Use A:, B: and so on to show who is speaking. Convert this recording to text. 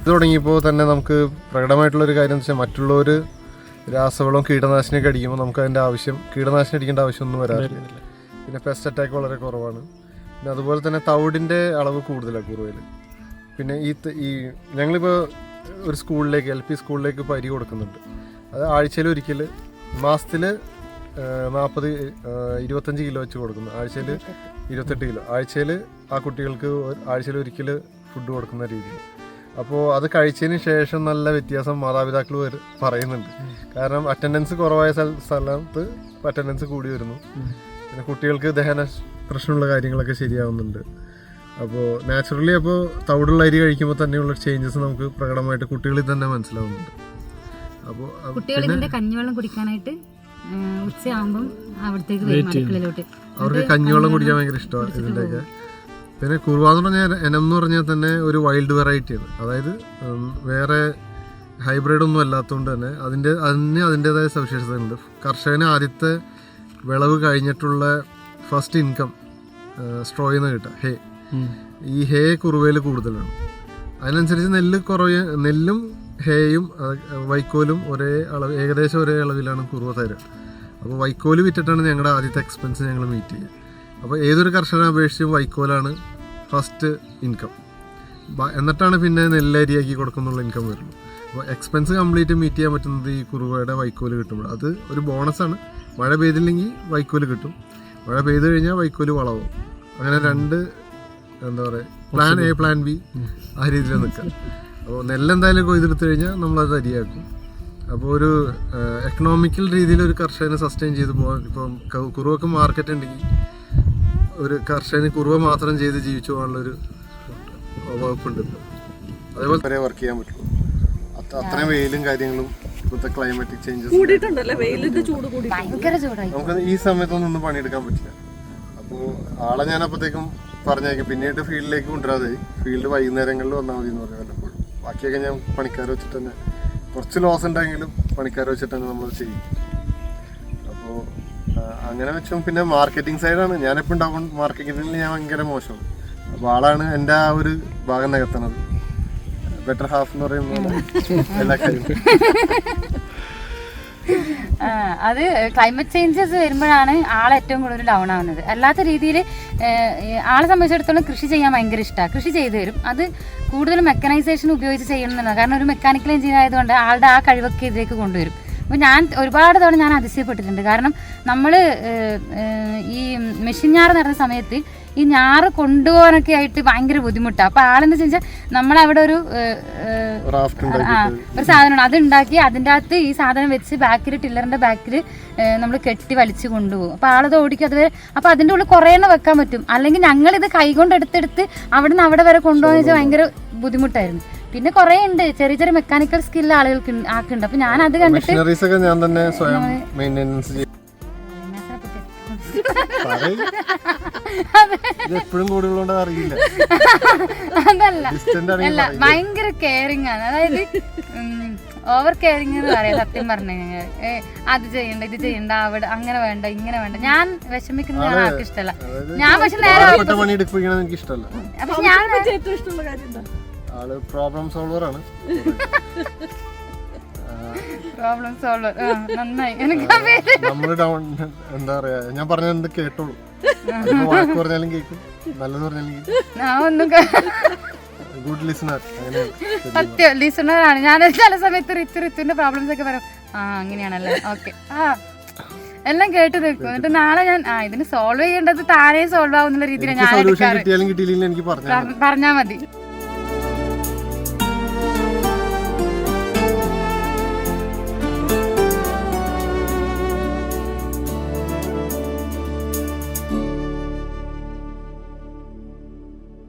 A: തുടങ്ങിയപ്പോൾ തന്നെ നമുക്ക് പ്രകടമായിട്ടുള്ളൊരു കാര്യം എന്ന് വെച്ചാൽ മറ്റുള്ളവർ രാസവളവും കീടനാശിനിയൊക്കെ അടിക്കുമ്പോൾ നമുക്ക് അതിൻ്റെ കീടനാശിനി അടിക്കേണ്ട ആവശ്യമൊന്നും വരാറില്ല. പിന്നെ പെസ്റ്റ് അറ്റാക്ക് വളരെ കുറവാണ്. പിന്നെ അതുപോലെ തന്നെ തവിടിൻ്റെ അളവ് കൂടുതലാണ് കുറുവയിൽ. പിന്നെ ഈ ഞങ്ങളിപ്പോൾ ഒരു സ്കൂളിലേക്ക് LP സ്കൂളിലേക്ക് ഇപ്പോൾ അരി കൊടുക്കുന്നുണ്ട്. അത് ആഴ്ചയിൽ ഒരിക്കൽ, മാസത്തിൽ 25 കിലോ വെച്ച് കൊടുക്കുന്നു. ആഴ്ചയിൽ 28 കിലോ. ആഴ്ചയിൽ ആ കുട്ടികൾക്ക് ആഴ്ചയിൽ ഒരിക്കൽ ഫുഡ് കൊടുക്കുന്ന രീതിയിൽ. അപ്പോൾ അത് കഴിച്ചതിന് ശേഷം നല്ല വ്യത്യാസം മാതാപിതാക്കൾ പറയുന്നുണ്ട്. കാരണം അറ്റൻഡൻസ് കുറവായ സ്ഥലത്ത് അറ്റൻഡൻസ് കൂടി വരുന്നു. പിന്നെ കുട്ടികൾക്ക് ദഹന പ്രശ്നമുള്ള കാര്യങ്ങളൊക്കെ ശരിയാവുന്നുണ്ട്. അപ്പോൾ നാച്ചുറലി അപ്പോൾ തവിടുള്ള അരി കഴിക്കുമ്പോൾ തന്നെയുള്ള ചേഞ്ചസ് നമുക്ക് പ്രകടമായിട്ട് കുട്ടികളിൽ തന്നെ മനസ്സിലാവുന്നുണ്ട്. അപ്പോൾ
B: കുട്ടികളിതിന്റെ കഞ്ഞിവെള്ളം കുടിക്കാനായിട്ട് ഉച്ചയാകുമ്പം അവിടത്തേക്ക് വരും അടുക്കളയിലോട്ട്.
A: അവർക്ക് കഞ്ഞിവെള്ളം കുടിക്കാൻ ഭയങ്കര ഇഷ്ടമാണ് ഇതിൻ്റെയൊക്കെ. പിന്നെ കുറുവ എന്ന് പറഞ്ഞാൽ ഇനം എന്ന് പറഞ്ഞാൽ തന്നെ ഒരു വൈൽഡ് വെറൈറ്റിയാണ്. അതായത് വേറെ ഹൈബ്രിഡ് ഒന്നും അല്ലാത്തതുകൊണ്ട് തന്നെ അതിൻ്റെതായ സവിശേഷതകളുണ്ട്. കർഷകന് ആദ്യത്തെ വിളവ് കഴിഞ്ഞിട്ടുള്ള ഫസ്റ്റ് ഇൻകം സ്ട്രോയിൽ നിന്ന് കിട്ടുക ഹേ. ഈ ഹേ കുറുവയിൽ കൂടുതലാണ്. അതിനനുസരിച്ച് നെല്ലും ഹേയും വൈക്കോലും ഏകദേശം ഒരേ അളവിലാണ് കുറുവ തരുക. അപ്പോൾ വൈക്കോല് വിറ്റിട്ടാണ് ഞങ്ങളുടെ ആദ്യത്തെ എക്സ്പെൻസ് ഞങ്ങൾ മീറ്റ് ചെയ്യുക. അപ്പോൾ ഏതൊരു കർഷകനെ അപേക്ഷിച്ചും വൈക്കോലാണ് ഫസ്റ്റ് ഇൻകം. എന്നിട്ടാണ് പിന്നെ നെല്ലരിയാക്കി കൊടുക്കുന്നുള്ള ഇൻകം വരുള്ളൂ. അപ്പോൾ എക്സ്പെൻസ് കംപ്ലീറ്റ് മീറ്റ് ചെയ്യാൻ പറ്റുന്നത് ഈ കുറുവയുടെ വൈക്കോല് കിട്ടുമ്പോൾ. അത് ഒരു ബോണസാണ്. മഴ പെയ്തില്ലെങ്കിൽ വൈക്കോല് കിട്ടും, മഴ പെയ്ത് കഴിഞ്ഞാൽ വൈക്കോല് വളവും. അങ്ങനെ രണ്ട് പ്ലാൻ A പ്ലാൻ B ആ രീതിയിൽ നിൽക്കാം. അപ്പോൾ നെല്ലെന്തായാലും കൊയ്തെടുത്ത് കഴിഞ്ഞാൽ നമ്മളത് അരിയാക്കും. അപ്പോൾ ഒരു എക്കണോമിക്കൽ രീതിയിൽ ഒരു കർഷകനെ സസ്റ്റെയിൻ ചെയ്ത് പോകാൻ, ഇപ്പം കുറുവൊക്കെ മാർക്കറ്റ് ഉണ്ടെങ്കിൽ ഒരു കർഷകന് കുറുവ മാത്രം ചെയ്ത് ജീവിച്ചു പോകാനുള്ളൊരു വകുപ്പുണ്ട്. അതേപോലെ തന്നെ വർക്ക് ചെയ്യാൻ പറ്റുള്ളൂ. അത്രയും വെയിലും കാര്യങ്ങളും ഇപ്പോഴത്തെ ക്ലൈമാറ്റിക് ചേഞ്ചസ് നമുക്ക് ഈ സമയത്തൊന്നും പണിയെടുക്കാൻ പറ്റില്ല. അപ്പോൾ ആളെ ഞാൻ അപ്പോഴത്തേക്കും പറഞ്ഞേക്കും പിന്നീട് ഫീൽഡിലേക്ക് കൊണ്ടുവരാതെ ഫീൽഡ് വൈകുന്നേരങ്ങളിൽ വന്നാൽ മതി എന്ന് പറയാം വല്ലപ്പോഴും. ബാക്കിയൊക്കെ ഞാൻ പണിക്കാരെ വെച്ചിട്ട് തന്നെ, കുറച്ച് ലോസ് ഉണ്ടെങ്കിലും പണിക്കാരെ വെച്ചിട്ട് തന്നെ നമ്മൾ ചെയ്യും. അപ്പോൾ അങ്ങനെ വെച്ചും പിന്നെ മാർക്കറ്റിംഗ് സൈഡാണ് ഞാനിപ്പോൾ ഉണ്ടാവും. മാർക്കറ്റിംഗിൽ ഞാൻ ഭയങ്കര മോശമാണ്. അപ്പോൾ ആളാണ് എൻ്റെ ആ ഒരു ഭാഗം നികത്തണത്. ബെറ്റർ ഹാഫ് എന്ന് പറയുമ്പോൾ എല്ലാ കാര്യവും.
B: അത് ക്ലൈമറ്റ് ചേഞ്ചസ് വരുമ്പോഴാണ് ഏറ്റവും കൂടുതൽ ഡൗൺ ആവുന്നത്. അല്ലാത്ത രീതിയിൽ ആളെ സംബന്ധിച്ചിടത്തോളം കൃഷി ചെയ്യാൻ ഭയങ്കര ഇഷ്ടമാണ്. കൃഷി ചെയ്തു തരും. അത് കൂടുതലും മെക്കനൈസേഷൻ ഉപയോഗിച്ച് ചെയ്യണമെന്നുള്ളത്. കാരണം ഒരു മെക്കാനിക്കൽ എഞ്ചിനീയർ ആയതുകൊണ്ട് ആളുടെ ആ കഴിവൊക്കെ ഇതിലേക്ക് കൊണ്ടുവരും. അപ്പോൾ ഞാൻ ഒരുപാട് തവണ ഞാൻ അതിശയപ്പെട്ടിട്ടുണ്ട്. കാരണം നമ്മൾ ഈ മെഷീൻ ഞാറ് നടന്ന സമയത്ത് ഈ ഞാറ് കൊണ്ടുപോകാനൊക്കെ ആയിട്ട് ഭയങ്കര ബുദ്ധിമുട്ടാണ്. അപ്പോൾ ആളെന്ന് വെച്ചാൽ നമ്മളവിടെ ഒരു സാധനമാണ് അത് ഉണ്ടാക്കി അതിൻ്റെ അകത്ത് ഈ സാധനം വെച്ച് ടില്ലറിൻ്റെ ബാക്കിൽ നമ്മൾ കെട്ടി വലിച്ച് കൊണ്ടുപോകും. അപ്പോൾ ആളത് ഓടിക്കും. അതുവരെ അപ്പോൾ അതിൻ്റെ ഉള്ളിൽ കുറേ എണ്ണം വെക്കാൻ പറ്റും. അല്ലെങ്കിൽ ഞങ്ങളിത് കൈകൊണ്ട് എടുത്തെടുത്ത് അവിടെ നിന്ന് അവിടെ വരെ കൊണ്ടുപോകാന്ന് വെച്ചാൽ ഭയങ്കര ബുദ്ധിമുട്ടായിരുന്നു. പിന്നെ കുറേ ഉണ്ട് ചെറിയ ചെറിയ മെക്കാനിക്കൽ സ്കില്ല് ആളുകൾക്ക് ആക്കുന്നുണ്ട്. അപ്പോൾ ഞാൻ അത് കണ്ടിട്ട് അതല്ല ഭയങ്കര കെയറിങ് ആണ്. അതായത് ഓവർ കെയറിങ് എന്ന് പറയാം സത്യം പറഞ്ഞു കഴിഞ്ഞാൽ. അത് ചെയ്യണ്ട ഇത് ചെയ്യണ്ട അവിടെ അങ്ങനെ വേണ്ട ഇങ്ങനെ വേണ്ട. ഞാൻ വിഷമിക്കുന്നത് ആർക്കും ഇഷ്ടമല്ല. ഞാൻ പക്ഷെ നേരെ പക്ഷെ ഞാൻ
A: പ്രോബ്ലം സോൾവറാണ്.
B: പ്രോബ്ലം സോൾവർ നന്നായി. എനിക്ക്
A: നമ്മള് എന്താ പറയാ ഞാൻ പറഞ്ഞ കേട്ടോളൂ. വഴക്ക് പറഞ്ഞാലും കേൾക്കും, നല്ലത് പറഞ്ഞാലും ഗുഡ് ലിസണർ.
B: സത്യം ലിസണറാണ് ഞാൻ. ചില സമയത്ത് ഋത്തുവിന്റെ പ്രോബ്ലംസ് ഒക്കെ പറയാം. അങ്ങനെയാണല്ലേ ഓക്കെ എല്ലാം കേട്ട് നിൽക്കും. എന്നിട്ട് നാളെ ഞാൻ ഇതിന് സോൾവ് ചെയ്യേണ്ടത് താനേ സോൾവ് ആവുന്നുള്ള രീതിയിലാണ് ഞാൻ പറഞ്ഞാൽ മതി.